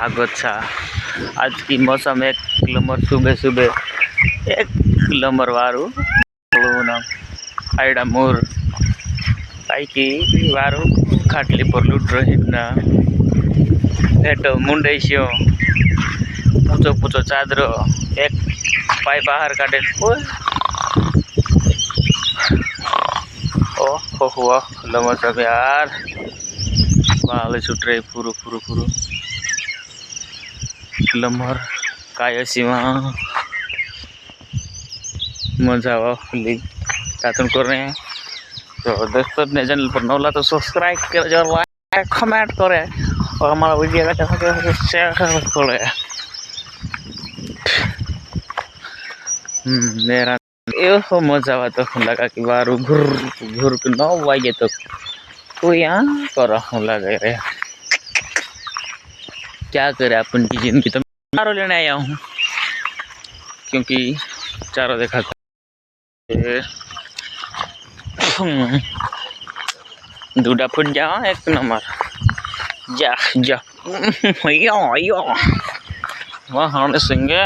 अच्छा आज की मौसम एक नंबर सुबह सुबह एक नंबर वारू आईडा मोर पाईकी वारू खाटली पर लुट रही ना हेटो मुंडेश्यो पूछो पूछो चादरो एक पाई बाहर काटे ओ हो लमर सब यार वाले छुट रही पुरु पुरु पुरु लमर काय सीमा मजा फुली कार्टून कर रहे हैं। तो दोस्तों अपने चैनल पर नौला तो सब्सक्राइब कर और लाइक कमेंट करे और हमारा वीडियो का शेयर करे। मेरा यो मजा आवा तो लगा कि बार घुर घुर के 9 बजे तो कोई यहाँ कर लगे रे क्या करे अपन की जिंदगी। तो चारों लेने आया हूँ क्योंकि चारों देखा दूधा फुट जाओ एक नंबर जा जा यो वहाँ हम सिंगे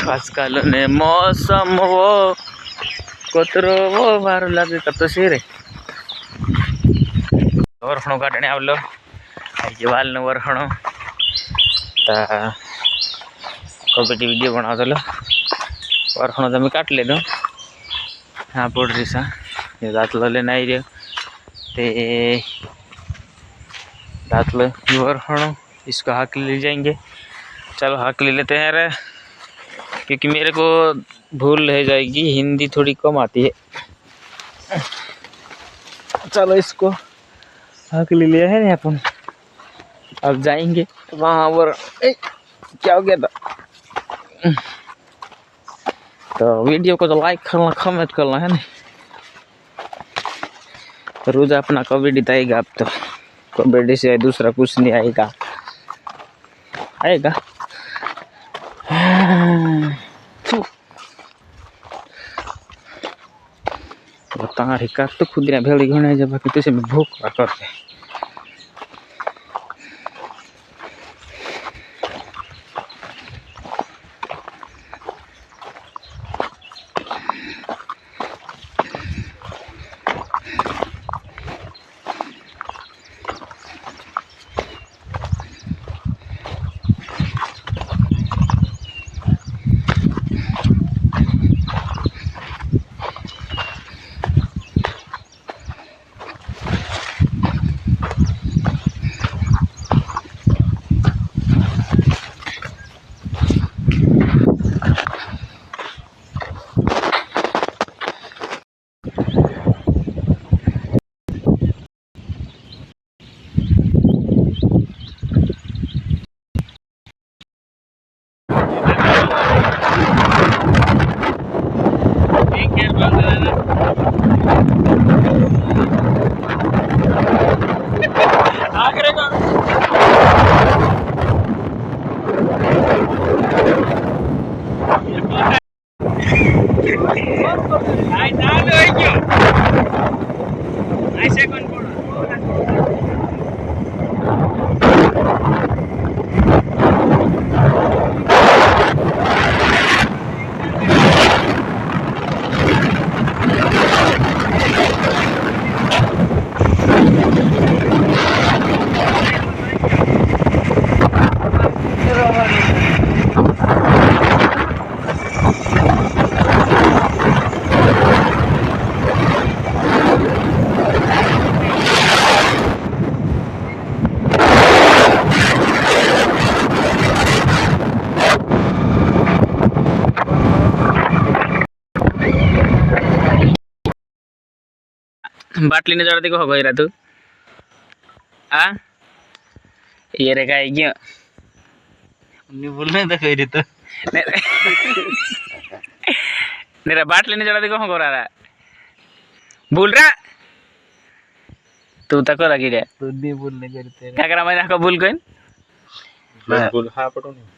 आजकल ने मौसम वो कोतरो वो बार लगे कब तो सिरे वरखणो काटने आवलो वाल न वरखणो कबड्डी वीडियो बना दो वरखणो तो मैं काट ले दो हाँ पड़ रही सा ये दातलो लेना आई रे ते दातलो वरखणो इसको हाक ले जाएंगे। चलो हाक ले लेते हैं रे क्योंकि मेरे को भूल रह जाएगी हिंदी थोड़ी कम आती है। चलो इसको हक ले लिया है ना अपन अब जाएंगे वहाँ पर क्या हो गया था। तो वीडियो को तो लाइक करना कमेंट करना है ना रोज अपना कॉमेडी आएगा। अब तो कॉमेडी से दूसरा कुछ नहीं आएगा आएगा। तारी काट तो खुद भेड़ी घने जब बाकी तो भूख करते बाटली ने जरा देखो गई तू आ ये रे का गया नहीं बोलने तो कह रही तो मेरा बाटली ने जरा देखो हो रहा बोल रहा तू तक लगी रे तू नहीं बोलने करते क्या करा मैंने का बोल गई बोल हां पटो नहीं